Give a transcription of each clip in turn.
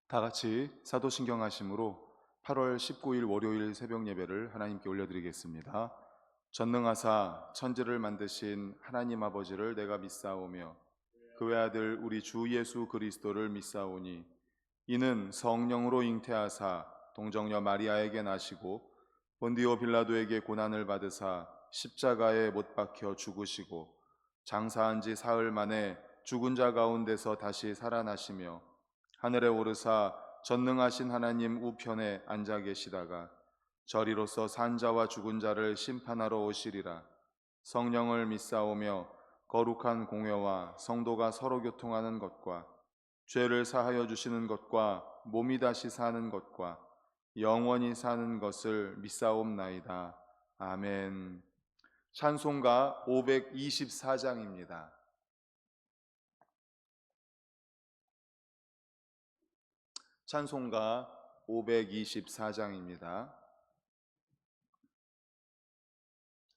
다 같이 사도신경 하심으로 8월 19일 월요일 새벽 예배를 하나님께 올려드리겠습니다. 전능하사 천지를 만드신 하나님 아버지를 내가 믿사오며 그 외아들 우리 주 예수 그리스도를 믿사오니 이는 성령으로 잉태하사 동정녀 마리아에게 나시고 본디오 빌라도에게 고난을 받으사 십자가에 못 박혀 죽으시고 장사한 지 사흘 만에 죽은 자 가운데서 다시 살아나시며 하늘에 오르사 전능하신 하나님 우편에 앉아 계시다가 저리로서 산자와 죽은 자를 심판하러 오시리라. 성령을 믿사오며 거룩한 공회와 성도가 서로 교통하는 것과 죄를 사하여 주시는 것과 몸이 다시 사는 것과 영원히 사는 것을 믿사옵나이다. 아멘. 찬송가 524장입니다. 찬송가 524장입니다.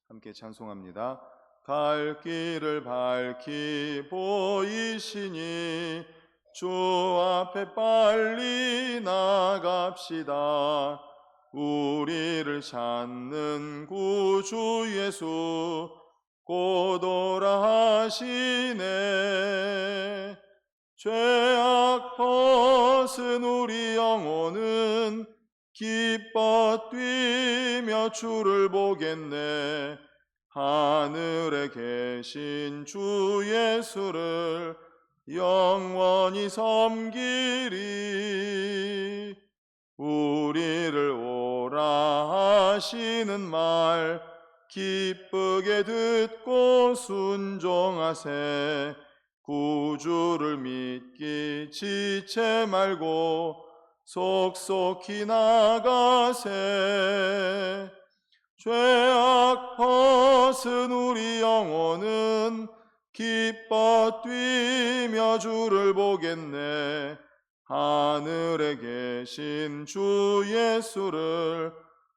함께 찬송합니다. 갈 길을 밝히 보이시니 주 앞에 빨리 나갑시다. 우리를 찾는 구주 예수 곧 오라 하시네. 죄악 벗은 우리 영혼은 기뻐 뛰며 주를 보겠네. 하늘에 계신 주 예수를 영원히 섬기리. 우리를 오라 하시는 말 기쁘게 듣고 순종하세. 구주를 믿기 지체 말고 속속히 나가세. 죄악 벗은 우리 영혼은 기뻐 뛰며 주를 보겠네. 하늘에 계신 주 예수를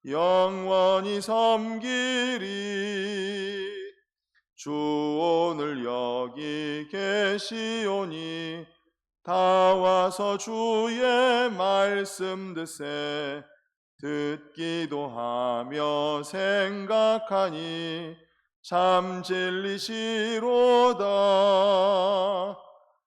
영원히 섬기리. 주 오늘 여기 계시오니 다 와서 주의 말씀 듣세. 듣기도 하며 생각하니 참 진리시로다.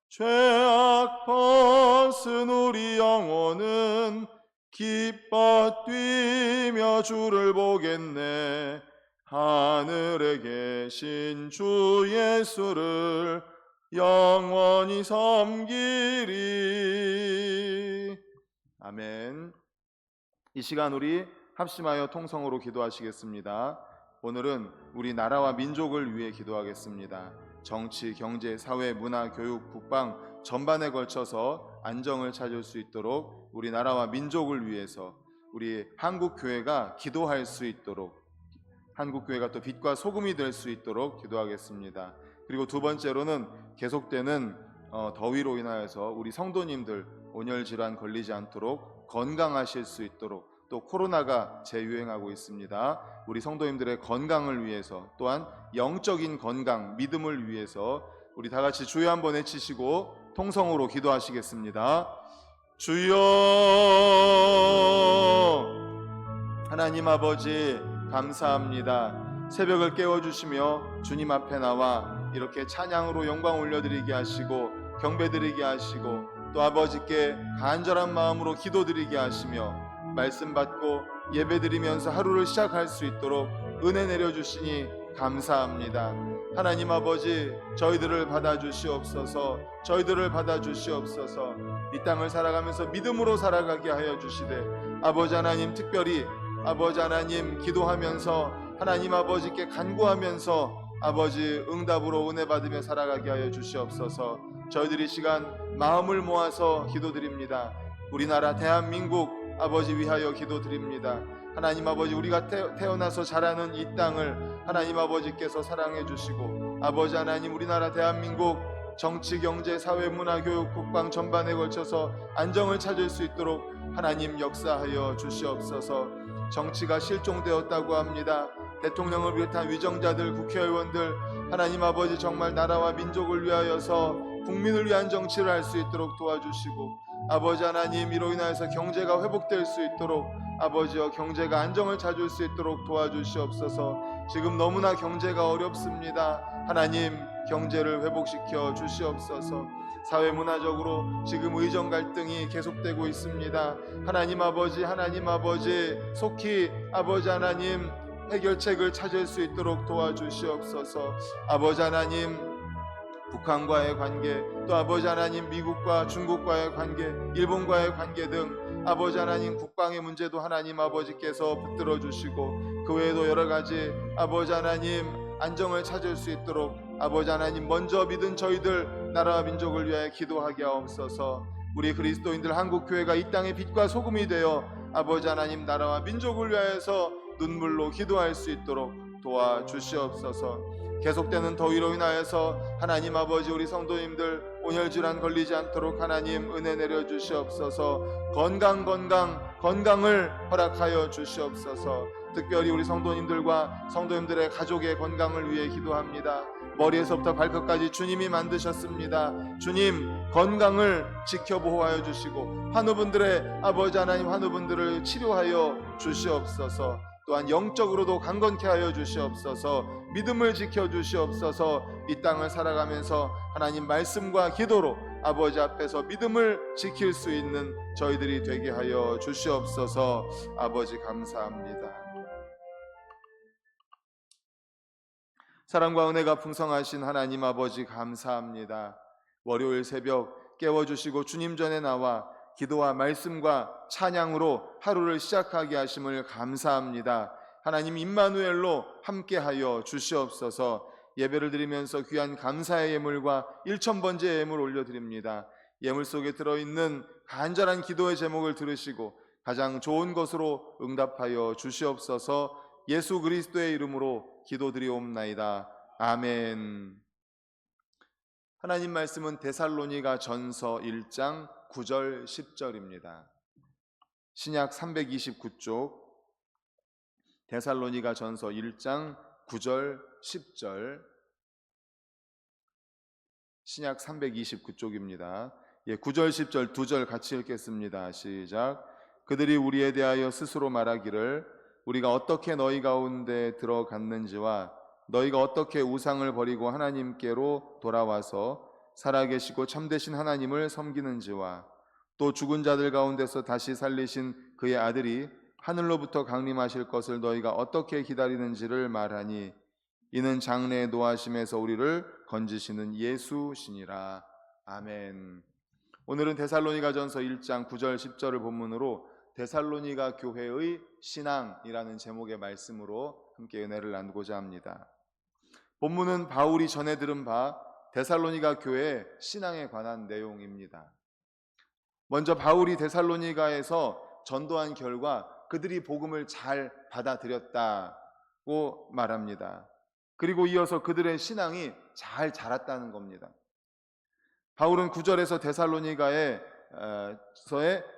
죄악 벗은 우리 영혼은 기뻐 뛰며 주를 보겠네. 하늘에 계신 주 예수를 영원히 섬기리. 아멘. 이 시간 우리 합심하여 통성으로 기도하시겠습니다. 오늘은 우리 나라와 민족을 위해 기도하겠습니다. 정치, 경제, 사회, 문화, 교육, 국방 전반에 걸쳐서 안정을 찾을 수 있도록 우리 나라와 민족을 위해서 우리 한국교회가 기도할 수 있도록, 한국교회가 또 빛과 소금이 될 수 있도록 기도하겠습니다. 그리고 두 번째로는 계속되는 더위로 인하여서 우리 성도님들 온열 질환 걸리지 않도록 건강하실 수 있도록, 또 코로나가 재유행하고 있습니다. 우리 성도님들의 건강을 위해서, 또한 영적인 건강, 믿음을 위해서 우리 다 같이 주여 한번 외치시고 통성으로 기도하시겠습니다. 주여. 하나님 아버지 감사합니다. 새벽을 깨워주시며 주님 앞에 나와 이렇게 찬양으로 영광 올려드리게 하시고 경배드리게 하시고 또 아버지께 간절한 마음으로 기도드리게 하시며 말씀 받고 예배드리면서 하루를 시작할 수 있도록 은혜 내려주시니 감사합니다. 하나님 아버지, 저희들을 받아주시옵소서. 저희들을 받아주시옵소서. 이 땅을 살아가면서 믿음으로 살아가게 하여 주시되, 아버지 하나님, 특별히 아버지 하나님 기도하면서 하나님 아버지께 간구하면서 아버지 응답으로 은혜 받으며 살아가게 하여 주시옵소서. 저희들이 시간 마음을 모아서 기도드립니다. 우리나라 대한민국 아버지 위하여 기도드립니다. 하나님 아버지, 우리가 태어나서 자라는 이 땅을 하나님 아버지께서 사랑해 주시고, 아버지 하나님, 우리나라 대한민국 정치, 경제, 사회, 문화, 교육, 국방 전반에 걸쳐서 안정을 찾을 수 있도록 하나님 역사하여 주시옵소서. 정치가 실종되었다고 합니다. 대통령을 비롯한 위정자들, 국회의원들, 하나님 아버지 정말 나라와 민족을 위하여서 국민을 위한 정치를 할 수 있도록 도와주시고, 아버지 하나님, 이로 인하여서 경제가 회복될 수 있도록 아버지여 경제가 안정을 찾을 수 있도록 도와주시옵소서. 지금 너무나 경제가 어렵습니다. 하나님, 경제를 회복시켜 주시옵소서. 사회 문화적으로 지금 의정 갈등이 계속되고 있습니다. 하나님 아버지, 속히 아버지 하나님 해결책을 찾을 수 있도록 도와주시옵소서. 아버지 하나님, 북한과의 관계, 또 아버지 하나님 미국과 중국과의 관계, 일본과의 관계 등 아버지 하나님 국방의 문제도 하나님 아버지께서 붙들어 주시고, 그 외에도 여러 가지 아버지 하나님 안정을 찾을 수 있도록 아버지 하나님 먼저 믿은 저희들 나라와 민족을 위하여 기도하게 하옵소서. 우리 그리스도인들 한국교회가 이 땅의 빛과 소금이 되어 아버지 하나님 나라와 민족을 위하여서 눈물로 기도할 수 있도록 도와주시옵소서. 계속되는 더위로 인하여서 하나님 아버지 우리 성도님들 온열질환 걸리지 않도록 하나님 은혜 내려 주시옵소서. 건강을 허락하여 주시옵소서. 특별히 우리 성도님들과 성도님들의 가족의 건강을 위해 기도합니다. 머리에서부터 발끝까지 주님이 만드셨습니다. 주님 건강을 지켜 보호하여 주시고 환우분들의 아버지 하나님 환우분들을 치료하여 주시옵소서. 또한 영적으로도 강건케 하여 주시옵소서. 믿음을 지켜 주시옵소서. 이 땅을 살아가면서 하나님 말씀과 기도로 아버지 앞에서 믿음을 지킬 수 있는 저희들이 되게 하여 주시옵소서. 아버지 감사합니다. 사랑과 은혜가 풍성하신 하나님 아버지 감사합니다. 월요일 새벽 깨워주시고 주님 전에 나와 기도와 말씀과 찬양으로 하루를 시작하게 하심을 감사합니다. 하나님 임마누엘로 함께하여 주시옵소서. 예배를 드리면서 귀한 감사의 예물과 1000번째 예물 올려드립니다. 예물 속에 들어있는 간절한 기도의 제목을 들으시고 가장 좋은 것으로 응답하여 주시옵소서. 예수 그리스도의 이름으로 기도드리옵나이다. 아멘. 하나님 말씀은 데살로니가 전서 1장 9절 10절입니다. 신약 329쪽 데살로니가 전서 1장 9절 10절 신약 329쪽입니다. 9절 10절 두 절 같이 읽겠습니다. 시작. 그들이 우리에 대하여 스스로 말하기를 우리가 어떻게 너희 가운데 들어갔는지와 너희가 어떻게 우상을 버리고 하나님께로 돌아와서 살아계시고 참되신 하나님을 섬기는지와 또 죽은 자들 가운데서 다시 살리신 그의 아들이 하늘로부터 강림하실 것을 너희가 어떻게 기다리는지를 말하니 이는 장래의 노하심에서 우리를 건지시는 예수시니라. 아멘. 오늘은 데살로니가전서 1장 9절 10절을 본문으로 데살로니가 교회의 신앙이라는 제목의 말씀으로 함께 은혜를 나누고자 합니다. 본문은 바울이 전해 들은 바 데살로니가 교회의 신앙에 관한 내용입니다. 먼저 바울이 데살로니가에서 전도한 결과 그들이 복음을 잘 받아들였다고 말합니다. 그리고 이어서 그들의 신앙이 잘 자랐다는 겁니다. 바울은 9절에서 데살로니가에서의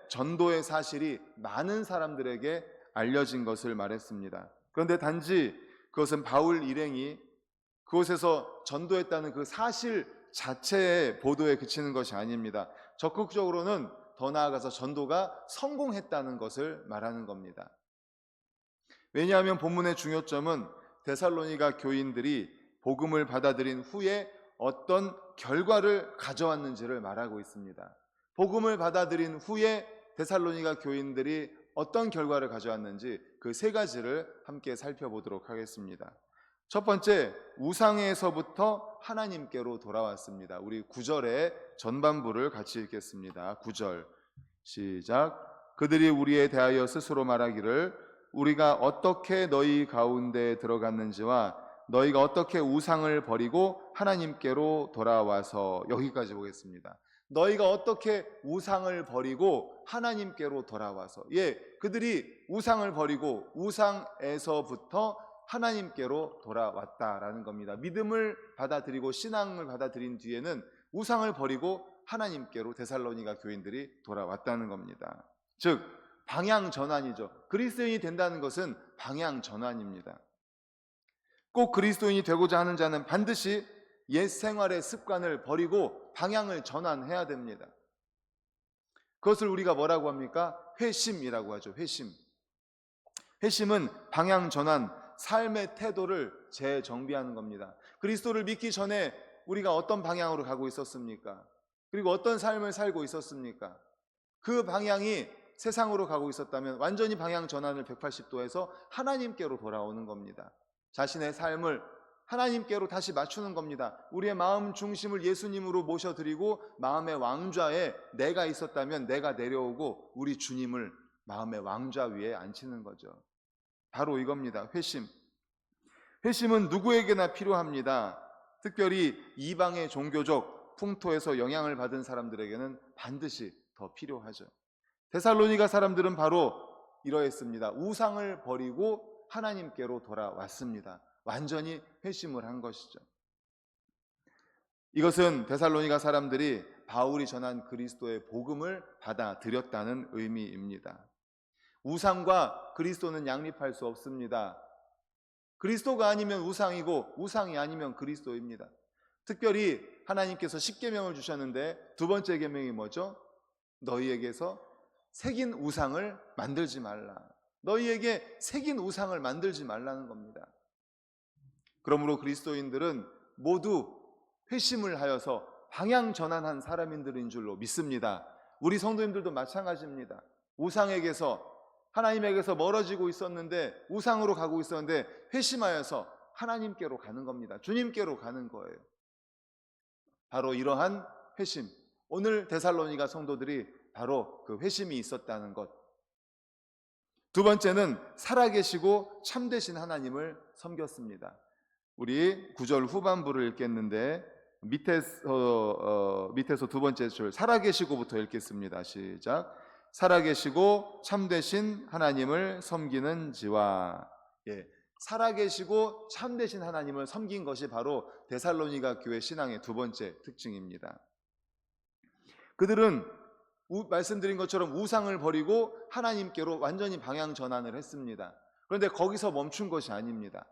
전도의 사실이 많은 사람들에게 알려진 것을 말했습니다. 그런데 단지 그것은 바울 일행이 그곳에서 전도했다는 그 사실 자체의 보도에 그치는 것이 아닙니다. 적극적으로는 더 나아가서 전도가 성공했다는 것을 말하는 겁니다. 왜냐하면 본문의 중요점은 데살로니가 교인들이 복음을 받아들인 후에 어떤 결과를 가져왔는지를 말하고 있습니다. 복음을 받아들인 후에 데살로니가 교인들이 어떤 결과를 가져왔는지 그 세 가지를 함께 살펴보도록 하겠습니다. 첫 번째, 우상에서부터 하나님께로 돌아왔습니다. 우리 9절의 전반부를 같이 읽겠습니다. 9절 시작. 그들이 우리에 대하여 스스로 말하기를 우리가 어떻게 너희 가운데 들어갔는지와 너희가 어떻게 우상을 버리고 하나님께로 돌아와서, 여기까지 보겠습니다. 너희가 어떻게 우상을 버리고 하나님께로 돌아와서, 그들이 우상을 버리고 우상에서부터 하나님께로 돌아왔다라는 겁니다. 믿음을 받아들이고 신앙을 받아들인 뒤에는 우상을 버리고 하나님께로 데살로니가 교인들이 돌아왔다는 겁니다. 즉 방향 전환이죠. 그리스도인이 된다는 것은 방향 전환입니다. 꼭 그리스도인이 되고자 하는 자는 반드시 옛 생활의 습관을 버리고 방향을 전환해야 됩니다. 그것을 우리가 뭐라고 합니까? 회심이라고 하죠. 회심. 회심은 방향 전환, 삶의 태도를 재정비하는 겁니다. 그리스도를 믿기 전에 우리가 어떤 방향으로 가고 있었습니까? 그리고 어떤 삶을 살고 있었습니까? 그 방향이 세상으로 가고 있었다면 완전히 방향 전환을 180도 해서 하나님께로 돌아오는 겁니다. 자신의 삶을 하나님께로 다시 맞추는 겁니다. 우리의 마음 중심을 예수님으로 모셔드리고 마음의 왕좌에 내가 있었다면 내가 내려오고 우리 주님을 마음의 왕좌 위에 앉히는 거죠. 바로 이겁니다. 회심. 회심은 누구에게나 필요합니다. 특별히 이방의 종교적 풍토에서 영향을 받은 사람들에게는 반드시 더 필요하죠. 데살로니가 사람들은 바로 이러했습니다. 우상을 버리고 하나님께로 돌아왔습니다. 완전히 회심을 한 것이죠. 이것은 데살로니가 사람들이 바울이 전한 그리스도의 복음을 받아들였다는 의미입니다. 우상과 그리스도는 양립할 수 없습니다. 그리스도가 아니면 우상이고 우상이 아니면 그리스도입니다. 특별히 하나님께서 십계명을 주셨는데 두 번째 계명이 뭐죠? 너희에게서 새긴 우상을 만들지 말라. 너희에게 새긴 우상을 만들지 말라는 겁니다. 그러므로 그리스도인들은 모두 회심을 하여서 방향 전환한 사람인들인 줄로 믿습니다. 우리 성도님들도 마찬가지입니다. 우상에게서 하나님에게서 멀어지고 있었는데 우상으로 가고 있었는데 회심하여서 하나님께로 가는 겁니다. 주님께로 가는 거예요. 바로 이러한 회심, 오늘 데살로니가 성도들이 바로 그 회심이 있었다는 것. 두 번째는 살아계시고 참되신 하나님을 섬겼습니다. 우리 9절 후반부를 읽겠는데 밑에서 두 번째 줄 살아계시고부터 읽겠습니다. 시작. 살아계시고 참되신 하나님을 섬기는지와. 살아계시고 참되신 하나님을 섬긴 것이 바로 데살로니가 교회 신앙의 두 번째 특징입니다. 그들은 말씀드린 것처럼 우상을 버리고 하나님께로 완전히 방향 전환을 했습니다. 그런데 거기서 멈춘 것이 아닙니다.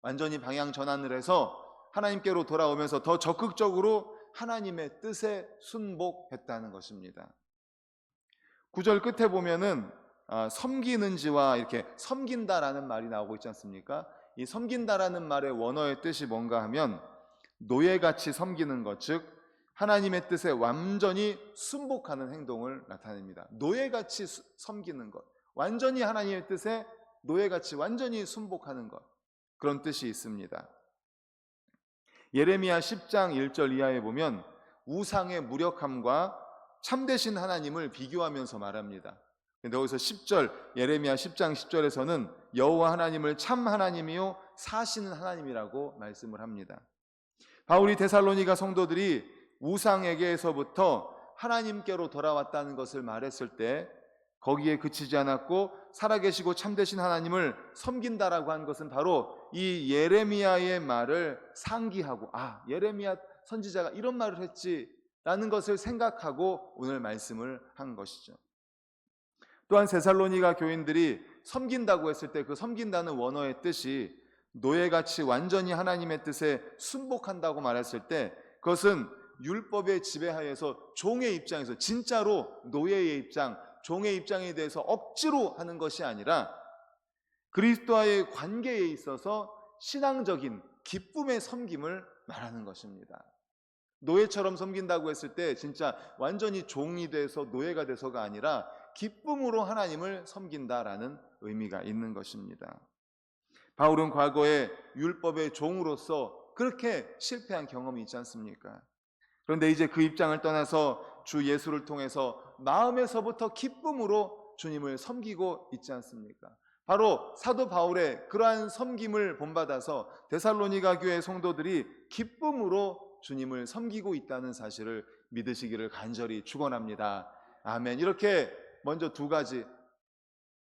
완전히 방향 전환을 해서 하나님께로 돌아오면서 더 적극적으로 하나님의 뜻에 순복했다는 것입니다. 9절 끝에 보면은 섬기는지와 이렇게 섬긴다라는 말이 나오고 있지 않습니까? 이 섬긴다라는 말의 원어의 뜻이 뭔가 하면 노예같이 섬기는 것, 즉 하나님의 뜻에 완전히 순복하는 행동을 나타냅니다. 노예같이 섬기는 것, 완전히 하나님의 뜻에 노예같이 완전히 순복하는 것, 그런 뜻이 있습니다. 예레미야 10장 1절 이하에 보면 우상의 무력함과 참되신 하나님을 비교하면서 말합니다. 근데 여기서 10절, 예레미야 10장 10절에서는 여호와 하나님을 참 하나님이요 사시는 하나님이라고 말씀을 합니다. 바울이 데살로니가 성도들이 우상에게서부터 하나님께로 돌아왔다는 것을 말했을 때 거기에 그치지 않았고 살아계시고 참되신 하나님을 섬긴다라고 한 것은 바로 이 예레미야의 말을 상기하고 예레미야 선지자가 이런 말을 했지라는 것을 생각하고 오늘 말씀을 한 것이죠. 또한 데살로니가 교인들이 섬긴다고 했을 때 그 섬긴다는 원어의 뜻이 노예같이 완전히 하나님의 뜻에 순복한다고 말했을 때 그것은 율법의 지배하에서 종의 입장에서 진짜로 노예의 입장, 종의 입장에 대해서 억지로 하는 것이 아니라 그리스도와의 관계에 있어서 신앙적인 기쁨의 섬김을 말하는 것입니다. 노예처럼 섬긴다고 했을 때 진짜 완전히 종이 돼서 노예가 돼서가 아니라 기쁨으로 하나님을 섬긴다라는 의미가 있는 것입니다. 바울은 과거에 율법의 종으로서 그렇게 실패한 경험이 있지 않습니까? 그런데 이제 그 입장을 떠나서 주 예수를 통해서 마음에서부터 기쁨으로 주님을 섬기고 있지 않습니까? 바로 사도 바울의 그러한 섬김을 본받아서 데살로니가 교회 성도들이 기쁨으로 주님을 섬기고 있다는 사실을 믿으시기를 간절히 축원합니다. 아멘. 이렇게 먼저 두 가지,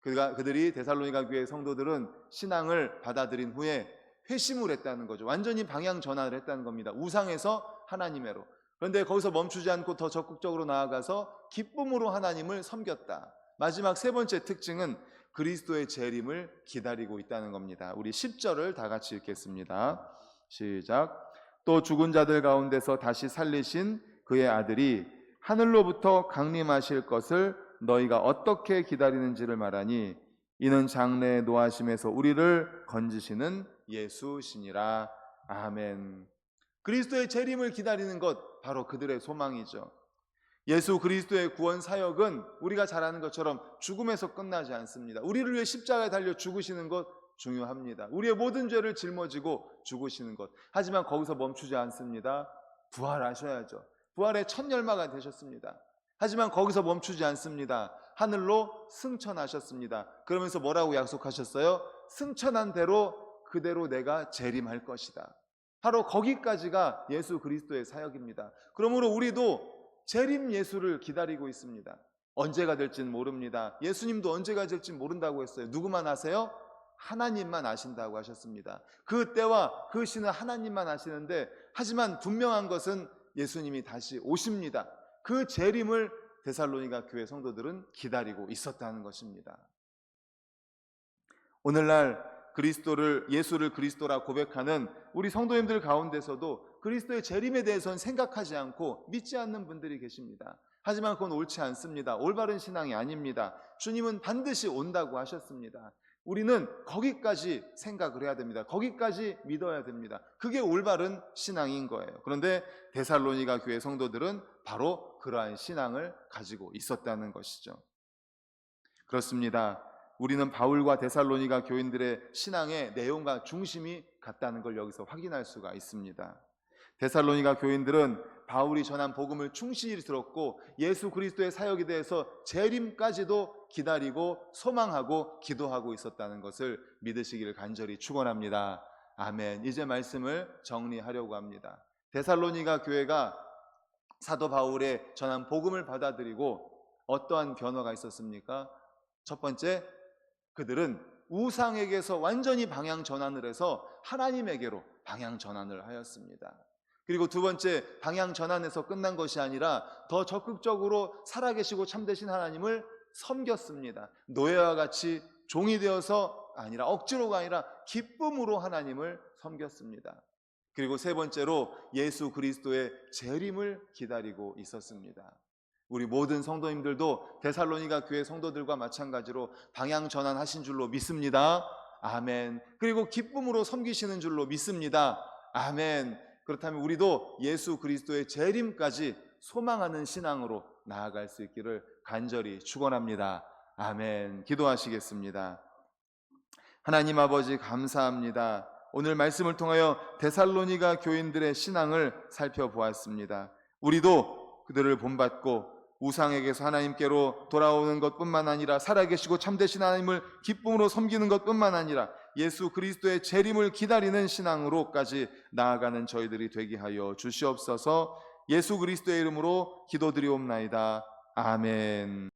그들이 데살로니가 교회 성도들은 신앙을 받아들인 후에 회심을 했다는 거죠. 완전히 방향 전환을 했다는 겁니다. 우상에서 하나님으로. 그런데 거기서 멈추지 않고 더 적극적으로 나아가서 기쁨으로 하나님을 섬겼다. 마지막 세 번째 특징은 그리스도의 재림을 기다리고 있다는 겁니다. 우리 10절을 다 같이 읽겠습니다. 시작. 또 죽은 자들 가운데서 다시 살리신 그의 아들이 하늘로부터 강림하실 것을 너희가 어떻게 기다리는지를 말하니 이는 장래의 노하심에서 우리를 건지시는 예수시니라. 아멘. 그리스도의 재림을 기다리는 것, 바로 그들의 소망이죠. 예수 그리스도의 구원 사역은 우리가 잘 아는 것처럼 죽음에서 끝나지 않습니다. 우리를 위해 십자가에 달려 죽으시는 것 중요합니다. 우리의 모든 죄를 짊어지고 죽으시는 것. 하지만 거기서 멈추지 않습니다. 부활하셔야죠. 부활의 첫 열마가 되셨습니다. 하지만 거기서 멈추지 않습니다. 하늘로 승천하셨습니다. 그러면서 뭐라고 약속하셨어요? 승천한 대로 그대로 내가 재림할 것이다. 바로 거기까지가 예수 그리스도의 사역입니다. 그러므로 우리도 재림 예수를 기다리고 있습니다. 언제가 될지는 모릅니다. 예수님도 언제가 될지 모른다고 했어요. 누구만 아세요? 하나님만 아신다고 하셨습니다. 그 때와 그 시는 하나님만 아시는데, 하지만 분명한 것은 예수님이 다시 오십니다. 그 재림을 데살로니가 교회 성도들은 기다리고 있었다는 것입니다. 오늘날 예수를 그리스도라 고백하는 우리 성도님들 가운데서도 그리스도의 재림에 대해서는 생각하지 않고 믿지 않는 분들이 계십니다. 하지만 그건 옳지 않습니다. 올바른 신앙이 아닙니다. 주님은 반드시 온다고 하셨습니다. 우리는 거기까지 생각을 해야 됩니다. 거기까지 믿어야 됩니다. 그게 올바른 신앙인 거예요. 그런데 데살로니가 교회 성도들은 바로 그러한 신앙을 가지고 있었다는 것이죠. 그렇습니다. 우리는 바울과 데살로니가 교인들의 신앙의 내용과 중심이 같다는 걸 여기서 확인할 수가 있습니다. 데살로니가 교인들은 바울이 전한 복음을 충실히 들었고 예수 그리스도의 사역에 대해서 재림까지도 기다리고 소망하고 기도하고 있었다는 것을 믿으시기를 간절히 축원합니다. 아멘. 이제 말씀을 정리하려고 합니다. 데살로니가 교회가 사도 바울의 전한 복음을 받아들이고 어떠한 변화가 있었습니까? 첫 번째, 그들은 우상에게서 완전히 방향 전환을 해서 하나님에게로 방향 전환을 하였습니다. 그리고 두 번째, 방향 전환에서 끝난 것이 아니라 더 적극적으로 살아계시고 참되신 하나님을 섬겼습니다. 노예와 같이 종이 되어서 아니라, 억지로가 아니라 기쁨으로 하나님을 섬겼습니다. 그리고 세 번째로 예수 그리스도의 재림을 기다리고 있었습니다. 우리 모든 성도님들도 데살로니가 교회 성도들과 마찬가지로 방향 전환하신 줄로 믿습니다. 아멘. 그리고 기쁨으로 섬기시는 줄로 믿습니다. 아멘. 그렇다면 우리도 예수 그리스도의 재림까지 소망하는 신앙으로 나아갈 수 있기를 간절히 축원합니다. 아멘. 기도하시겠습니다. 하나님 아버지, 감사합니다. 오늘 말씀을 통하여 데살로니가 교인들의 신앙을 살펴보았습니다. 우리도 그들을 본받고 우상에게서 하나님께로 돌아오는 것뿐만 아니라 살아계시고 참되신 하나님을 기쁨으로 섬기는 것뿐만 아니라 예수 그리스도의 재림을 기다리는 신앙으로까지 나아가는 저희들이 되게 하여 주시옵소서. 예수 그리스도의 이름으로 기도드리옵나이다. 아멘.